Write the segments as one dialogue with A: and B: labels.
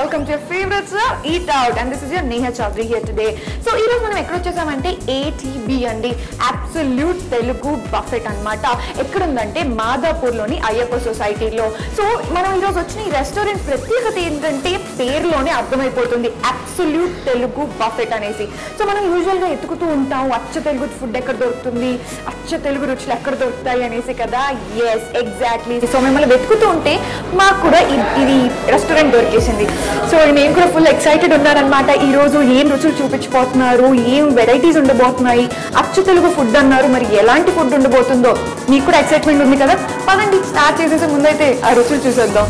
A: welcome to your favorite show, Eat Out, and this is your Neha Chaudhary here today. So, ee roju manam ekkada vachesam ATB andi Absolute Telugu Buffet annamata. Ekkada undante Madhapur loni Ayyappa Society lo. So, manam ee roju vachina ee restaurant pratyekata endante పేరులోనే అర్థమైపోతుంది Absolute Telugu Buffet అనేసి. So మనం usual గా ఎత్తుకుతూ ఉంటాం అచ్చ Telugu food ఎక్కడ దొరుకుతుంది, అచ్చ తెలుగు రుచులు ఎక్కడ దొరుకుతాయి అనేసి కదా. yes exactly. సో మిమ్మల్ని వెతుకుతూ ఉంటే మాకు కూడా ఇది రెస్టారెంట్ దొరికేసింది. సో నేను కూడా ఫుల్ ఎక్సైటెడ్ ఉన్నానన్నమాట. ఈ రోజు ఏం రుచులు చూపించబోతున్నారు, ఏం వెరైటీస్ ఉండబోతున్నాయి, అచ్చ తెలుగు ఫుడ్ అన్నారు, మరి ఎలాంటి ఫుడ్ ఉండబోతుందో మీకు కూడా ఎక్సైట్మెంట్ ఉంది కదా. పదండి స్టార్ట్ చేసేసే ముందైతే ఆ రుచులు చూసేద్దాం.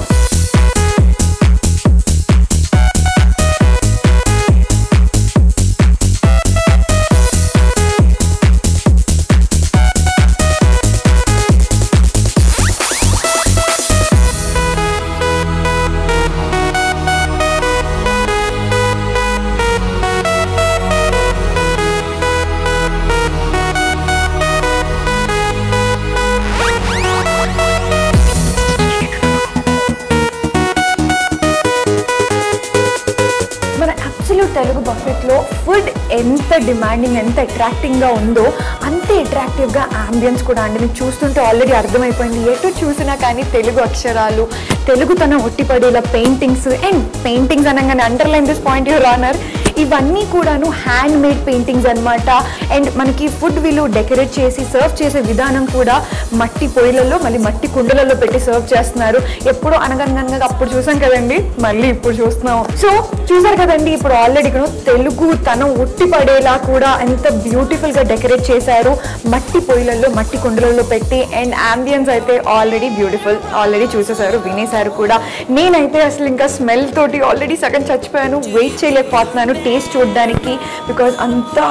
A: తెలుగు బఫెట్లో ఫుడ్ ఎంత డిమాండింగ్, ఎంత అట్రాక్టింగ్గా ఉందో అంతే అట్రాక్టివ్గా అంబియన్స్ కూడా అండి. మీకు చూస్తుంటే ఆల్రెడీ అర్థమైపోయింది. ఎటు చూసినా కానీ తెలుగు అక్షరాలు, తెలుగుతనం ఒట్టిపడేలా పెయింటింగ్స్. అండ్ పెయింటింగ్స్ అనగానే underline this point your honour, ఇవన్నీ కూడాను హ్యాండ్ మేడ్ పెయింటింగ్స్ అనమాట. అండ్ మనకి ఫుడ్ వీళ్ళు డెకరేట్ చేసి సర్వ్ చేసే విధానం కూడా మట్టి పొయ్యిలలో మళ్ళీ మట్టి కుండలలో పెట్టి సర్వ్ చేస్తున్నారు. ఎప్పుడో అనగనగా అప్పుడు చూసాం కదండి, మళ్ళీ ఇప్పుడు చూస్తున్నాం. సో చూసారు కదండి, ఇప్పుడు ఆల్రెడీ తెలుగు తనం ఉట్టి పడేలా కూడా ఎంత బ్యూటిఫుల్ గా డెకరేట్ చేశారు మట్టి పొయ్యిలలో మట్టి కుండలలో పెట్టి. అండ్ అంబియన్స్ అయితే ఆల్రెడీ బ్యూటిఫుల్, ఆల్రెడీ చూసేసారు, వినేశారు కూడా. నేనైతే అసలు ఇంకా స్మెల్ తోటి ఆల్రెడీ సగం చచ్చిపోయాను, వెయిట్ చేయలేకపోతున్నాను టేస్ట్ చూడడానికి, బికాజ్ అంతా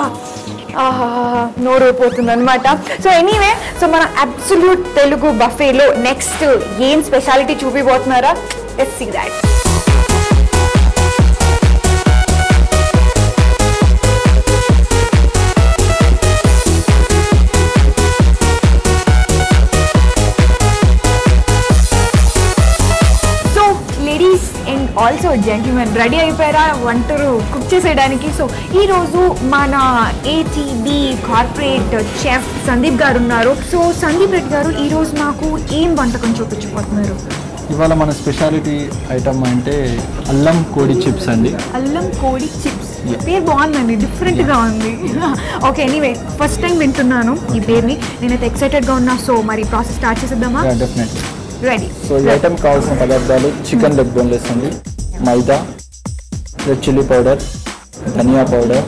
A: నోరైపోతుంది అనమాట. సో ఎనీవే, సో మన అబ్సల్యూట్ తెలుగు బఫేలో నెక్స్ట్ ఏం స్పెషాలిటీ చూపిపోతున్నారా, let's see that. Also gentlemen ready అయిపోయారా వంటరు కుక్ చేసేయడానికి? సో ఈరోజు మన ఏటీబీ కార్పొరేట్ చెఫ్ సందీప్ గారు ఉన్నారు. సో సందీప్ రెడ్డి గారు ఈరోజు మాకు ఏం వంటకం చూపించబోతున్నారు?
B: ఇవాళ మన స్పెషాలిటీ ఐటమ్ అంటే అల్లం కోడి చిప్స్ అండి.
A: అల్లం కోడి చిప్స్, పేరు బాగుందండి, డిఫరెంట్గా ఉంది. ఓకే, ఎనీవే ఫస్ట్ టైం వింటున్నాను ఈ పేరుని, నేనైతే ఎక్సైటెడ్గా ఉన్నా. సో మరి ప్రాసెస్ స్టార్ట్ చేసేద్దామా?
B: Definite
A: ready.
B: సో ఈ ఐటమ్ కావాల్సిన పదార్థాలు చికెన్ లెగ్ బోన్లెస్ అండి, maida, red chilli powder, dhaniya powder,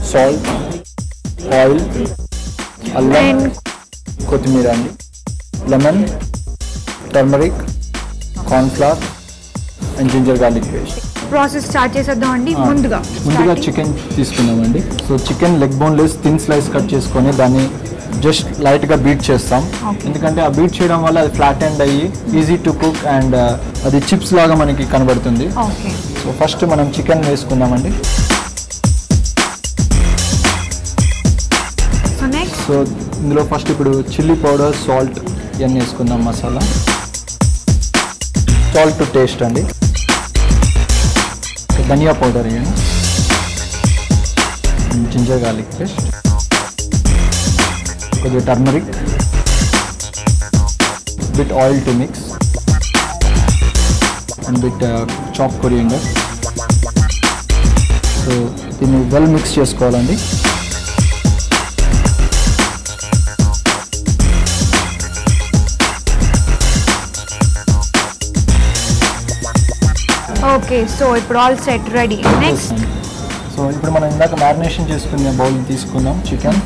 B: salt, oil, అల్లం, కొత్తిమీర అండి, lemon, turmeric, cornflour and ginger garlic paste.
A: Process start చేసేద్దాం అండి. ముందుగా
B: చికెన్ తీసుకున్నామండి. So chicken leg boneless thin slice cut చేసుకొని దాన్ని జస్ట్ లైట్గా బీట్ చేస్తాం. ఎందుకంటే ఆ బీట్ చేయడం వల్ల అది ఫ్లాట్ ఎండ్ అయ్యి ఈజీ టు కుక్ అండ్ అది చిప్స్ లాగా మనకి కనబడుతుంది. సో ఫస్ట్ మనం చికెన్ వేసుకుందామండి. సో ఇందులో ఫస్ట్ ఇప్పుడు చిల్లీ పౌడర్, సాల్ట్ ఇవన్నీ వేసుకుందాం. మసాలా, సాల్ట్ టు టేస్ట్ అండి, ధనియా పౌడర్ వేయండి, జింజర్ గార్లిక్ పేస్ట్, కొద్దిగా turmeric, bit oil to mix and bit chop coriander. So దీన్ని వెల్ మిక్స్ చేసుకోవాలండి.
A: ఓకే, సో ఇప్పుడు all set, ready. Next
B: so ఇప్పుడు మనం ఇందాక మ్యారినేషన్ చేసుకునే బౌల్ తీసుకుందాం చికెన్.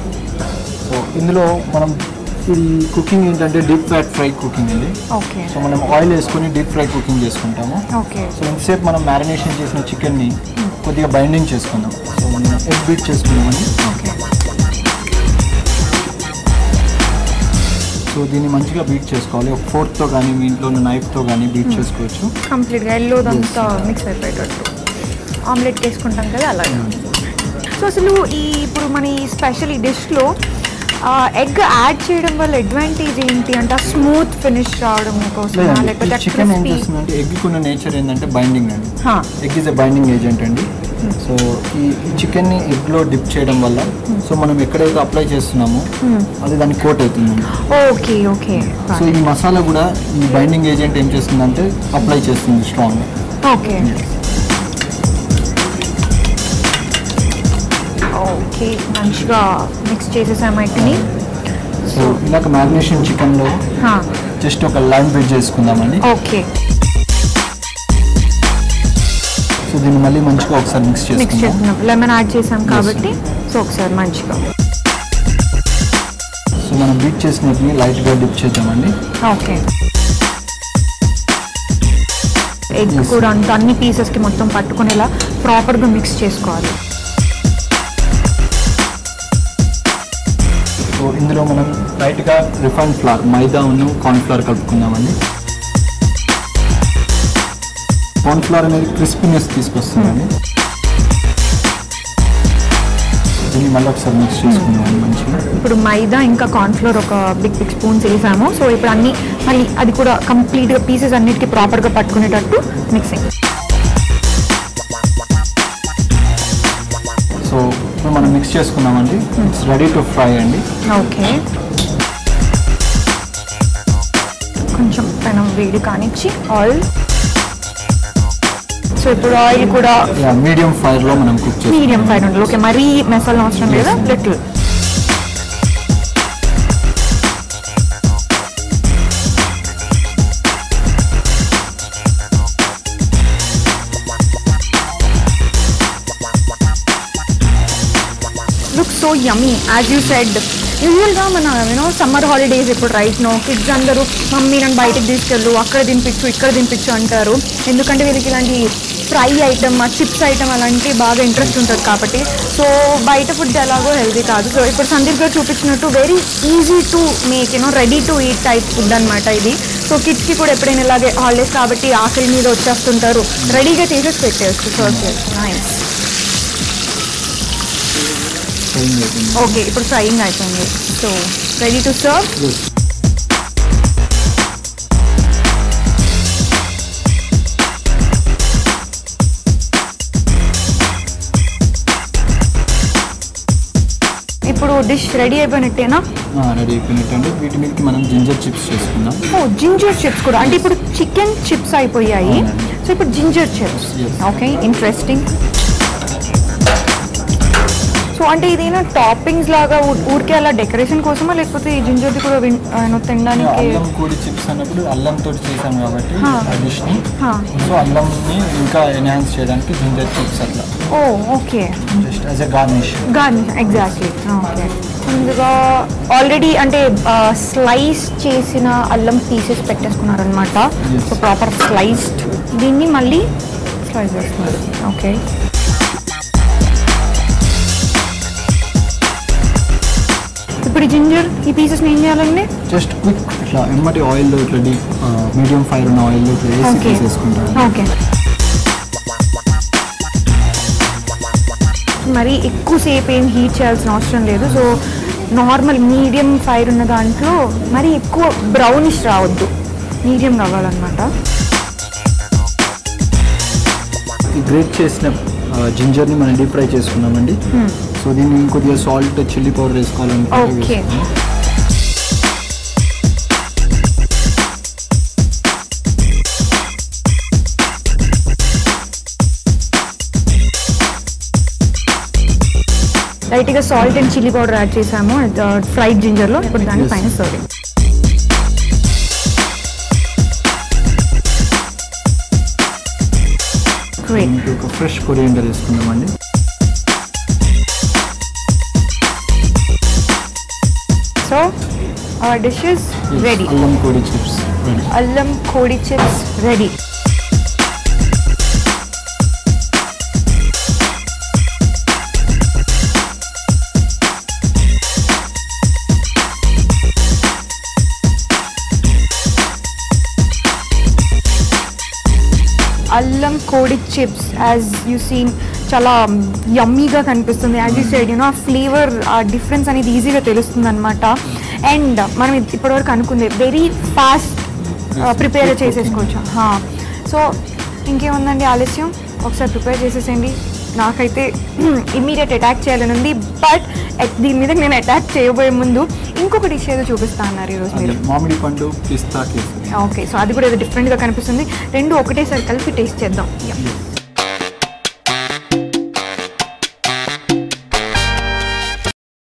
B: సో ఇందులో మనం ఇది కుకింగ్ ఏంటంటే డీప్ ఫ్రైడ్ ఫ్రై కుకింగ్ ఇది.
A: ఓకే,
B: సో మనం ఆయిల్ వేసుకొని డీప్ ఫ్రై కుకింగ్ చేసుకుంటాము.
A: ఓకే, సో
B: ఇంతసేపు మనం మ్యారినేషన్ చేసిన చికెన్ని కొద్దిగా బైండింగ్ చేసుకుందాం. సో మనం ఎగ్ బీట్ చేసుకున్నామండి.
A: ఓకే,
B: సో దీన్ని మంచిగా బీట్ చేసుకోవాలి. ఒక ఫోర్క్తో కానీ మీ ఇంట్లో ఉన్న నైఫ్తో కానీ బీట్ చేసుకోవచ్చు.
A: కంప్లీట్గా ఎల్లోదంతా మిక్స్ అయిపోయేటట్టు ఆమ్లెట్ వేసుకుంటాం కదా అలాగే. సో అసలు ఇప్పుడు మన ఈ స్పెషల్ ఈ డిష్లో ఎగ్ యాడ్ చేయడం వల్ల అడ్వాంటేజ్ ఏంటి అంటే స్మూత్ ఫినిష్ రావడం కోసం లేకపోతే
B: చికెన్ ఏం చేస్తుందంటే ఎగ్ ఉన్న నేచర్ ఏంటంటే బైండింగ్ అండి. Egg is a binding agent అండి. సో ఈ చికెన్ని ఎగ్లో డిప్ చేయడం వల్ల సో మనం ఎక్కడైతే అప్లై చేస్తున్నామో అది దానికి కోట్ అవుతుందండి.
A: Okay okay.
B: సో ఈ మసాలా కూడా ఈ బైండింగ్ ఏజెంట్ ఏం చేస్తుందంటే అప్లై చేస్తుంది స్ట్రాంగ్.
A: ఓకే ఓకే మంచిగా మిక్స్ చేసేసాము ఎగ్ని.
B: సో ఇందాక మ్యారినేషన్ చికెన్లో జస్ట్ ఒక లైమ్ బ్రెడ్ చేసుకుందామండి.
A: ఓకే.
B: సో దీన్ని మళ్ళీ మంచిగా ఒకసారి మిక్స్ చేసుకుందాం.
A: లెమన్ యాడ్ చేసాం కాబట్టి సో ఒకసారి మంచిగా
B: సో మనం బీట్ చేసినవి లైట్గా డిప్ చేద్దామండి.
A: ఓకే. ఎగ్ కూడా అన్ని పీసెస్కి మొత్తం పట్టుకునేలా ప్రాపర్గా మిక్స్ చేసుకోవాలి.
B: సో ఇందులో మనం లైట్గా రిఫైన్డ్ ఫ్లవర్ మైదా ఉన్న కార్న్ ఫ్లవర్ కలుపుకుందామండి. కార్న్ ఫ్లవర్ అనేది క్రిస్పీనెస్ తీసుకొస్తుందండి. దీన్ని మళ్ళీ ఒకసారి మిక్స్ చేసుకుందాం మంచిగా.
A: ఇప్పుడు మైదా ఇంకా కార్న్ ఫ్లోర్ ఒక బిగ్ స్పూన్స్ వేసాము. సో ఇప్పుడు అన్ని మళ్ళీ అది కూడా కంప్లీట్గా పీసెస్ అన్నిటికీ ప్రాపర్గా పట్టుకునేటట్టు మిక్సింగ్.
B: సో ఇప్పుడు మనం మిక్స్ చేసుకున్నామండి. ఇట్స్ రెడీ టు ఫ్రై అండి.
A: ఓకే. కొంచెం పెనం వేడి కానిచ్చి ఆయిల్. సో ఇప్పుడు ఆయిల్ కూడా
B: మీడియం ఫైర్లో మనం కుక్ చేస్తాం.
A: మీడియం ఫైర్ ఉండాలి. ఓకే. మరీ మసాలా అవసరం లేదా little. Look so yummy as you said. యూజువల్గా మన సమ్మర్ హాలిడేస్ ఇప్పుడు రైట్ నో కిడ్స్ అందరూ మమ్మీ నన్ను బయటకు తీసుకెళ్ళు, అక్కడ తినిపించు ఇక్కడ తినిపించు అంటారు. ఎందుకంటే వీళ్ళకి ఇలాంటి ఫ్రై ఐటమ్ చిప్స్ ఐటమ్ అలాంటి బాగా ఇంట్రెస్ట్ ఉంటుంది కాబట్టి. సో బయట ఫుడ్ ఎలాగో హెల్దీ కాదు. సో ఇప్పుడు సందీప్ గారు చూపించినట్టు very easy to make ready to eat type food అనమాట ఇది. సో కిడ్స్కి కూడా ఎప్పుడైనా ఇలాగే హాలిడేస్ కాబట్టి ఆకలి మీద వచ్చేస్తుంటారు, రెడీగా చేసేసి పెట్టేయచ్చు. So nice. ఓకే. ఇప్పుడు ఫ్రైయింగ్ అయిపోయింది. So ready to serve. ఇప్పుడు డిష్ రెడీ అయిపోయినట్టేనా?
B: రెడీ అయిపోయినట్టు. వీటి మీదకి మనం జింజర్ చిప్స్ చేసుకుందాం.
A: ఓ జింజర్ చిప్స్ కూడా అంటే ఇప్పుడు చికెన్ చిప్స్ అయిపోయాయి. సో ఇప్పుడు ginger chips. Okay interesting. So అంటే ఇదేనా టాపింగ్స్ లాగా ఊరికే అలా డెకరేషన్ కోసమా లేకపోతే ఈ జింజర్ది కూడా తినడానికి?
B: అల్లం కూడి చిప్స్ అన్నప్పుడు అల్లంతో చేసాం కాబట్టి డిష్ని. సో అల్లంని ఇంకా ఎన్హాన్స్ చేయడానికి జింజర్ చిప్స్ అట్లా.
A: Oh okay.
B: Just as a garnish.
A: Garnish exactly. Okay. ముందుగా ఆల్రెడీ అంటే స్లైస్ చేసిన అల్లం పీసెస్ పెట్టేసుకున్నారనమాట. So proper sliced. దీన్ని మళ్ళీ స్లైస్ చేస్తున్నారు. ఓకే. ఇప్పుడు జింజర్ ఈ పీసెస్ ఏం చేయాలండి?
B: జస్ట్ క్విక్ ఇట్లా ఎమ్మటి ఆయిల్లో ఇట్లా మీడియం ఫైర్ ఉన్న ఆయిల్లో వేసి తీసేసుకుంటాం.
A: ఓకే. మరి ఎక్కువసేపు ఏం హీట్ చేయాల్సిన అవసరం లేదు. సో నార్మల్ మీడియం ఫైర్ ఉన్న దాంట్లో మరి ఎక్కువ బ్రౌనిష్ రావద్దు, మీడియం రావాలన్నమాట.
B: ఈ గ్రేట్ చేసిన జింజర్ని మనం డీప్ ఫ్రై చేసుకున్నామండి. సో దీన్ని కొద్దిగా సాల్ట్ చిల్లీ పౌడర్ వేసుకోవాలనుకుంటే
A: లైట్గా salt and chilli powder add చేసాము ఫ్రైడ్ జింజర్లో. ఇప్పుడు దాని పైన సర్వింగ్.
B: ఒక ఫ్రెష్ కొరియాండర్ వేసుకుందామండి.
A: So our dish is ready.
B: అల్లం కోడి చిప్స్ రెడీ.
A: అల్లం కోడి చిప్స్ రెడీ. అల్లం కోడి చిప్స్ యాజ్ యూ సీన్ చాలా యమ్మీగా కనిపిస్తుంది. యాజ్ యూ సైడ్ యూనో ఆ ఫ్లేవర్ ఆ డిఫరెన్స్ అనేది ఈజీగా తెలుస్తుంది అనమాట. అండ్ మనం ఇప్పటివరకు అనుకుంది వెరీ ఫాస్ట్ ప్రిపేర్ చేసేసుకోవచ్చు. సో ఇంకేముందండి ఆలస్యం, ఒకసారి ప్రిపేర్ చేసేసేయండి. నాకైతే ఇమ్మీడియట్ అటాక్ చేయాలని ఉంది, బట్ దీని మీద నేను అటాక్ చేయబోయే ముందు ఇంకొక డిష్ ఏదో చూపిస్తా అన్నారు ఈరోజు మీరు.
B: మామిడి పండు పిస్తా కేసరి.
A: ఓకే, సో అది కూడా ఏదో డిఫరెంట్గా కనిపిస్తుంది. రెండు ఒకటేసారి కలిపి టేస్ట్ చేద్దాం.